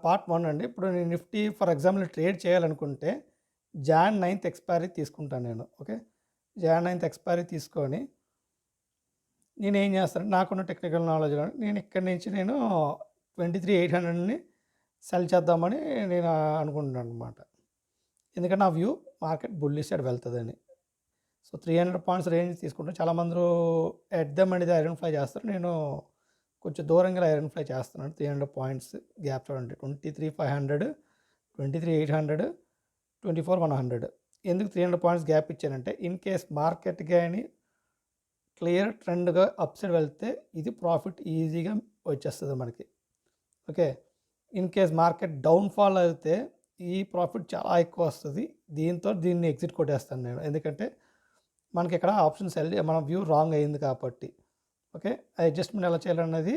Part 1 అండి. ఇప్పుడు నేను నిఫ్టీ ఫర్ ఎగ్జాంపుల్ ట్రేడ్ చేయాలనుకుంటే జాన్ 9థ్ ఎక్స్‌పైరీ తీసుకుంటాను నేను. ఓకే. జాన్ 9థ్ ఎక్స్‌పైరీ తీసుకొని నేనేం చేస్తానంటే నాకున్న టెక్నికల్ నాలెడ్జ్‌లో నేను ఇక్కడి నుంచి 23,800ని సెల్ చేద్దామని నేను అనుకుంటున్నాననమాట. ఎందుకంటే నా వ్యూ మార్కెట్ బుల్లిష్ సైడ్ వెళ్తదని. సో, 300 పాయింట్స్ రేంజ్ తీసుకుంటే చాలామందిరు ఎట్ దెమ్ అనేది ఐడెంటిఫై చేస్తారు. నేను కొంచెం దూరంగా ఐడెంటిఫై చేస్తున్నాను. 300 పాయింట్స్ గ్యాప్ చూడండి. 23,500, 23,800, 24,100. ఎందుకు 300 పాయింట్స్ గ్యాప్ ఇచ్చానంటే ఇన్ కేస్ మార్కెట్ గాని క్లియర్ ట్రెండ్‌గా అప్ సైడ్ వెళ్తే ఇది ప్రాఫిట్ ఈజీగా వచ్చేస్తది మనకి. Okay. In case market down fall అయితే ఈ ప్రాఫిట్ చాలా ఎక్కువ వస్తది. దీన్ని ఎగ్జిట్ కొట్టేస్తాను నేను. ఎందుకంటే మనకి ఇక్కడ ఆప్షన్ సెల్ మన వ్యూ రాంగ్ అయింది కాబట్టి. ఓకే. ఆ అడ్జస్ట్‌మెంట్ ఎలా చేయాలన్నది